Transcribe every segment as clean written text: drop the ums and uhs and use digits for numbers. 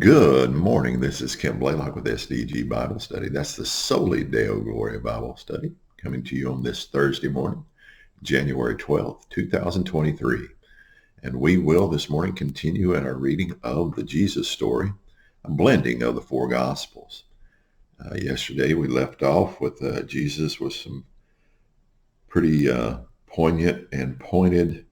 Good morning. This is Kim Blaylock with SDG Bible Study. That's the Soli Deo Gloria Bible Study coming to you on this Thursday morning, January 12th, 2023. And we will this morning continue in our reading of the Jesus story, a blending of the four Gospels. Yesterday we left off with Jesus with some pretty poignant and pointed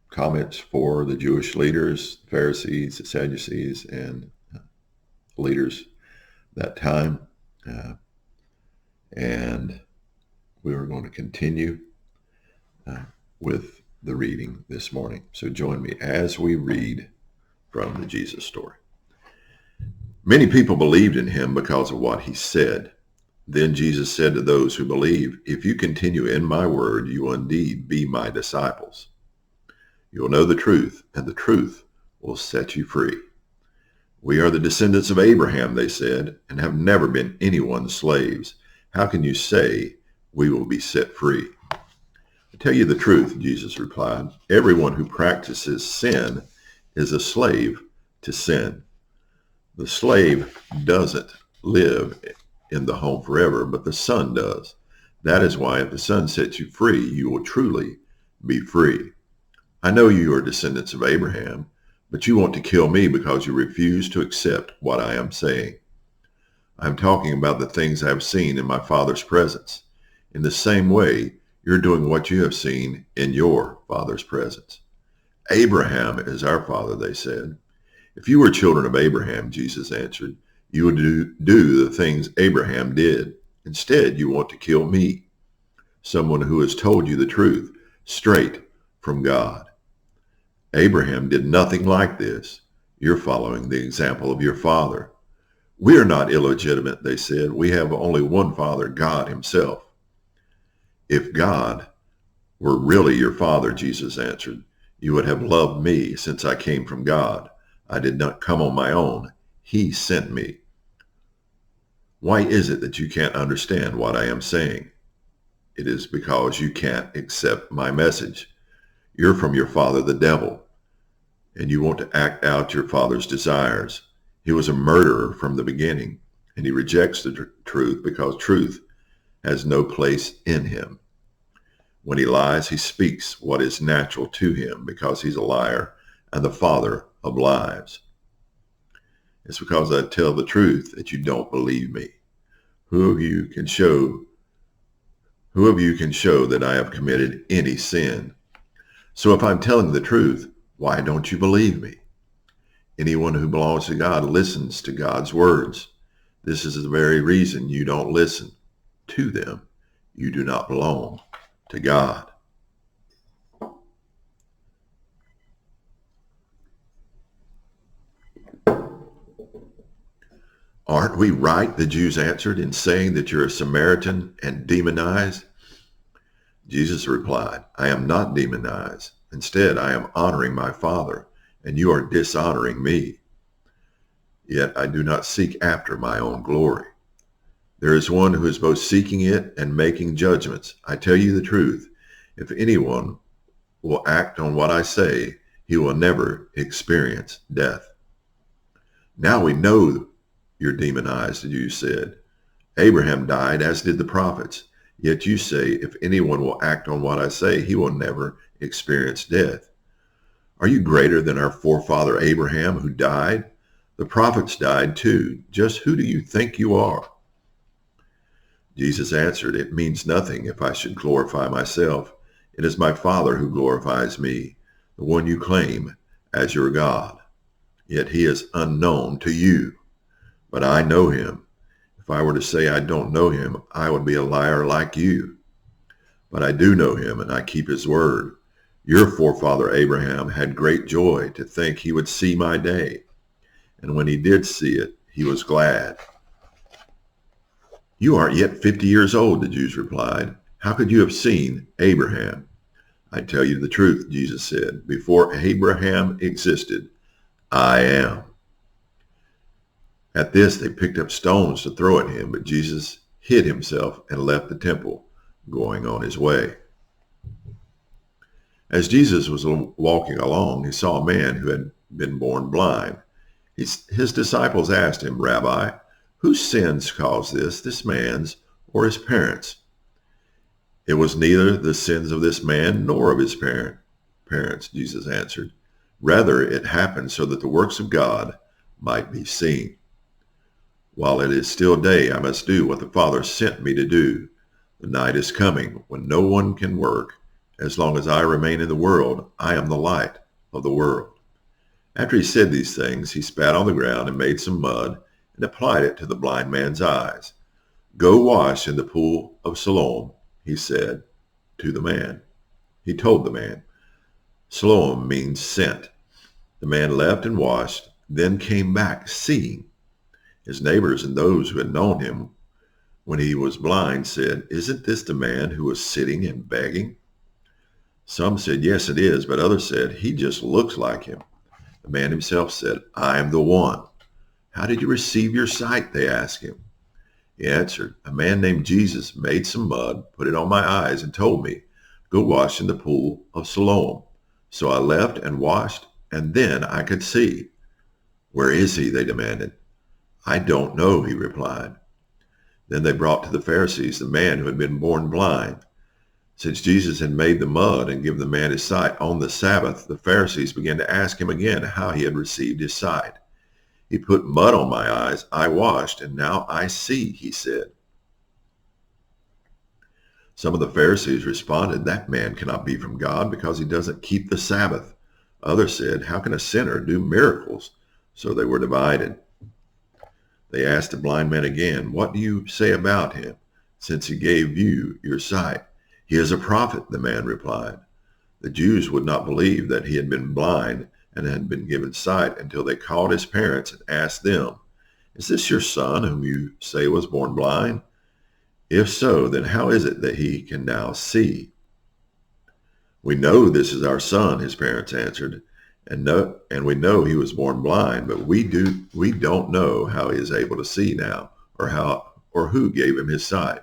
comments for the Jewish leaders, Pharisees, the Sadducees, and leaders that time. And we are going to continue with the reading this morning. So join me as we read from the Jesus story. Many people believed in him because of what he said. Then Jesus said to those who believe, "If you continue in my word, you will indeed be my disciples. You will know the truth, and the truth will set you free." "We are the descendants of Abraham," they said, "and have never been anyone's slaves. How can you say we will be set free?" "I tell you the truth," Jesus replied. "Everyone who practices sin is a slave to sin. The slave doesn't live in the home forever, but the Son does. That is why if the Son sets you free, you will truly be free. I know you are descendants of Abraham, but you want to kill me because you refuse to accept what I am saying. I am talking about the things I have seen in my Father's presence. In the same way, you're doing what you have seen in your Father's presence." "Abraham is our father," they said. "If you were children of Abraham," Jesus answered, "you would do the things Abraham did. Instead, you want to kill me, someone who has told you the truth straight from God. Abraham did nothing like this. You're following the example of your father." "We are not illegitimate," they said. "We have only one Father, God himself." "If God were really your father," Jesus answered, "you would have loved me since I came from God. I did not come on my own. He sent me. Why is it that you can't understand what I am saying? It is because you can't accept my message. You're from your father, the devil, and you want to act out your father's desires. He was a murderer from the beginning, and he rejects the truth because truth has no place in him. When he lies, he speaks what is natural to him because he's a liar and the father of lies. It's because I tell the truth that you don't believe me. Who of you can show that I have committed any sin? So if I'm telling the truth, why don't you believe me? Anyone who belongs to God listens to God's words. This is the very reason you don't listen to them. You do not belong to God." "Aren't we right," the Jews answered, "in saying that you're a Samaritan and demonized?" Jesus replied, "I am not demonized. Instead, I am honoring my Father, and you are dishonoring me. Yet I do not seek after my own glory. There is one who is both seeking it and making judgments. I tell you the truth. If anyone will act on what I say, he will never experience death." "Now we know you're demonized," the Jews said. "Abraham died, as did the prophets. Yet you say, if anyone will act on what I say, he will never experience death. Are you greater than our forefather Abraham, who died? The prophets died too. Just who do you think you are?" Jesus answered, "It means nothing if I should glorify myself. It is my Father who glorifies me, the one you claim as your God. Yet he is unknown to you, but I know him. If I were to say I don't know him, I would be a liar like you. But I do know him, and I keep his word. Your forefather Abraham had great joy to think he would see my day, and when he did see it, he was glad." "You aren't yet 50 years old," the Jews replied. "How could you have seen Abraham?" "I tell you the truth," Jesus said. "Before Abraham existed, I am." At this, they picked up stones to throw at him, but Jesus hid himself and left the temple, going on his way. As Jesus was walking along, he saw a man who had been born blind. His disciples asked him, Rabbi, whose sins caused this man's or his parents'? It was neither the sins of this man nor of his parents, Jesus answered. Rather, it happened so that the works of God might be seen. While it is still day, I must do what the Father sent me to do. The night is coming when no one can work. As long as I remain in the world, I am the light of the world. After he said these things, he spat on the ground and made some mud and applied it to the blind man's eyes. Go wash in the pool of Siloam, he said to the man. He told the man. Siloam means sent. The man left and washed, then came back seeing. His neighbors and those who had known him when he was blind said, Isn't this the man who was sitting and begging? Some said, Yes, it is, but others said, He just looks like him. The man himself said, I am the one. How did you receive your sight? They asked him. He answered, A man named Jesus made some mud, put it on my eyes, and told me, Go wash in the pool of Siloam. So I left and washed, and then I could see. Where is he? They demanded. I don't know, he replied. Then they brought to the Pharisees the man who had been born blind. Since Jesus had made the mud and given the man his sight on the Sabbath, the Pharisees began to ask him again how he had received his sight. He put mud on my eyes, I washed, and now I see, he said. Some of the Pharisees responded, That man cannot be from God because he doesn't keep the Sabbath. Others said, How can a sinner do miracles? So they were divided. They asked the blind man again, What do you say about him, since he gave you your sight? He is a prophet, the man replied. The Jews would not believe that he had been blind and had been given sight until they called his parents and asked them, Is this your son whom you say was born blind? If so, then how is it that he can now see? We know this is our son, his parents answered, and we know he was born blind, but we don't know how he is able to see now, or who gave him his sight.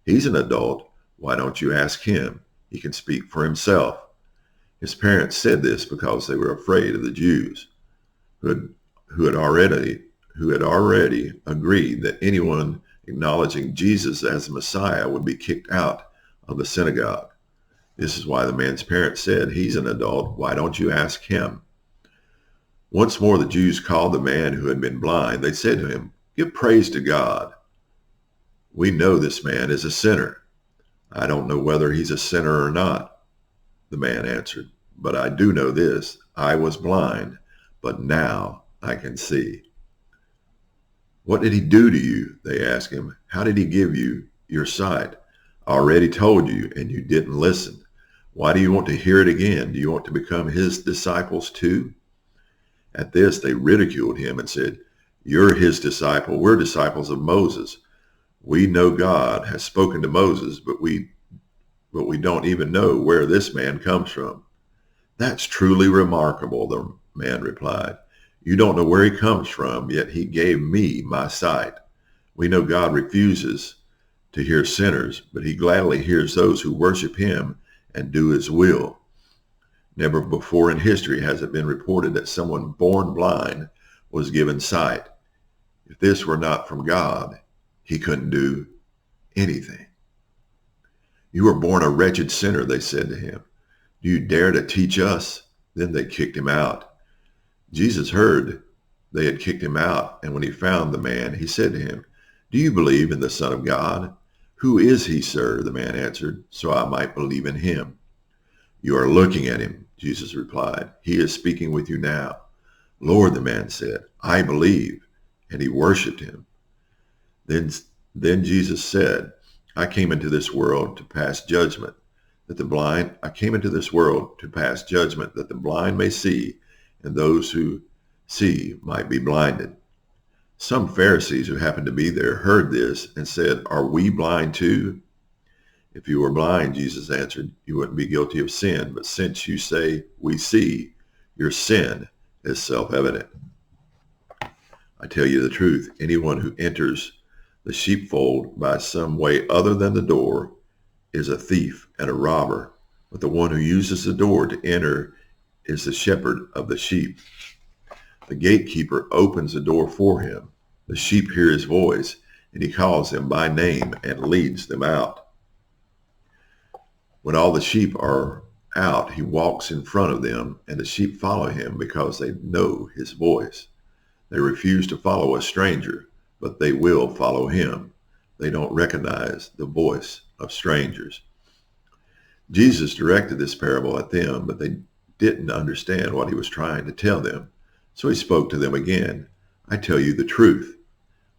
He's an adult. Why don't you ask him? He can speak for himself. His parents said this because they were afraid of the Jews, who had already agreed that anyone acknowledging Jesus as the Messiah would be kicked out of the synagogue. This is why the man's parents said, He's an adult. Why don't you ask him? Once more the Jews called the man who had been blind. They said to him, Give praise to God. We know this man is a sinner. I don't know whether he's a sinner or not, the man answered. But I do know this. I was blind, but now I can see. What did he do to you? They asked him. How did he give you your sight? I already told you, and you didn't listen. Why do you want to hear it again? Do you want to become his disciples too? At this, they ridiculed him and said, You're his disciple. We're disciples of Moses. We know God has spoken to Moses, but we don't even know where this man comes from. That's truly remarkable, the man replied. You don't know where he comes from, yet he gave me my sight. We know God refuses to hear sinners, but he gladly hears those who worship him and do his will. Never before in history has it been reported that someone born blind was given sight. If this were not from God, he couldn't do anything. You were born a wretched sinner, they said to him. Do you dare to teach us? Then they kicked him out. Jesus heard they had kicked him out, and when he found the man, he said to him, Do you believe in the Son of God? Who is he, sir? The man answered, so I might believe in him. You are looking at him, Jesus replied. He is speaking with you now. Lord, the man said, I believe, and he worshipped him. Then Jesus said, I came into this world to pass judgment, that the blind may see, and those who see might be blinded. Some Pharisees who happened to be there heard this and said, Are we blind too? If you were blind, Jesus answered, you wouldn't be guilty of sin, but since you say, we see, your sin is self-evident. I tell you the truth, anyone who enters the sheepfold by some way other than the door is a thief and a robber, but the one who uses the door to enter is the shepherd of the sheep. The gatekeeper opens the door for him. The sheep hear his voice, and he calls them by name and leads them out. When all the sheep are out, he walks in front of them, and the sheep follow him because they know his voice. They refuse to follow a stranger, but they will follow him. They don't recognize the voice of strangers. Jesus directed this parable at them, but they didn't understand what he was trying to tell them. So he spoke to them again. I tell you the truth.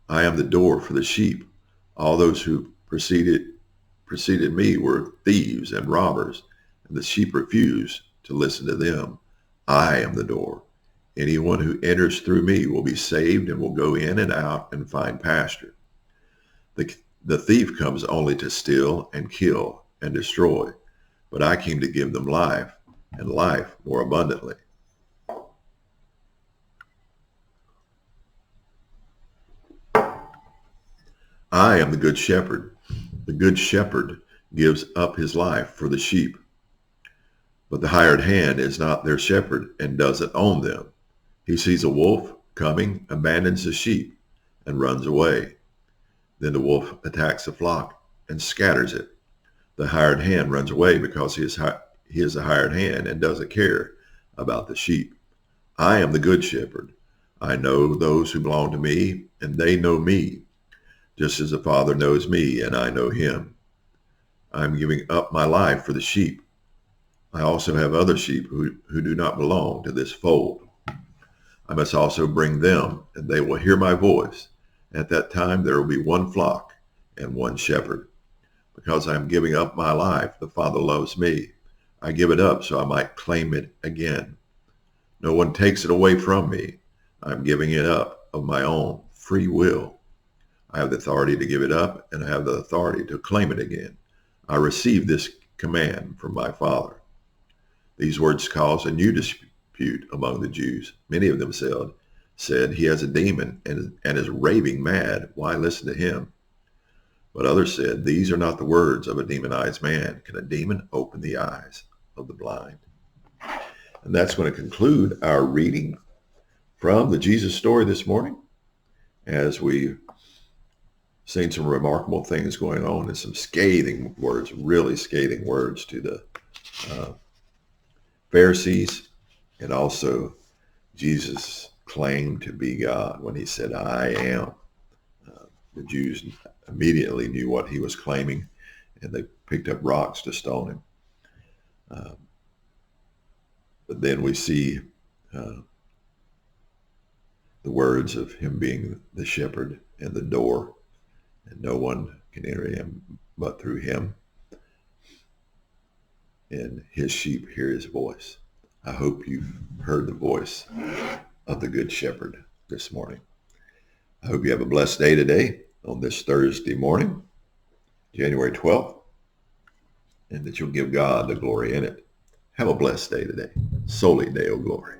I am the door for the sheep. All those who preceded me were thieves and robbers, and the sheep refused to listen to them. I am the door. Anyone who enters through me will be saved and will go in and out and find pasture. The thief comes only to steal and kill and destroy, but I came to give them life, and life more abundantly. I am the good shepherd. The good shepherd gives up his life for the sheep. But the hired hand is not their shepherd and doesn't own them. He sees a wolf coming, abandons the sheep, and runs away. Then the wolf attacks the flock and scatters it. The hired hand runs away because he is a hired hand and doesn't care about the sheep. I am the good shepherd. I know those who belong to me, and they know me, just as the Father knows me, and I know him. I am giving up my life for the sheep. I also have other sheep who do not belong to this fold. I must also bring them, and they will hear my voice. At that time there will be one flock and one shepherd. Because I am giving up my life, the Father loves me. I give it up so I might claim it again. No one takes it away from me. I am giving it up of my own free will. I have the authority to give it up, and I have the authority to claim it again. I received this command from my Father. These words caused a new dispute among the Jews. Many of them said, he has a demon and is raving mad. Why listen to him? But others said, these are not the words of a demonized man. Can a demon open the eyes of the blind? And that's going to conclude our reading from the Jesus story this morning, as we've seen some remarkable things going on and some scathing words, really scathing words to the Pharisees, and also Jesus claimed to be God when he said, I am. The Jews immediately knew what he was claiming, and they picked up rocks to stone him. But then we see the words of him being the shepherd and the door, and no one can enter him but through him, and his sheep hear his voice. I hope you've heard the voice of the Good Shepherd this morning. I hope you have a blessed day today on this Thursday morning, January 12th, and that you'll give God the glory in it. Have a blessed day today. Soli Deo Glory.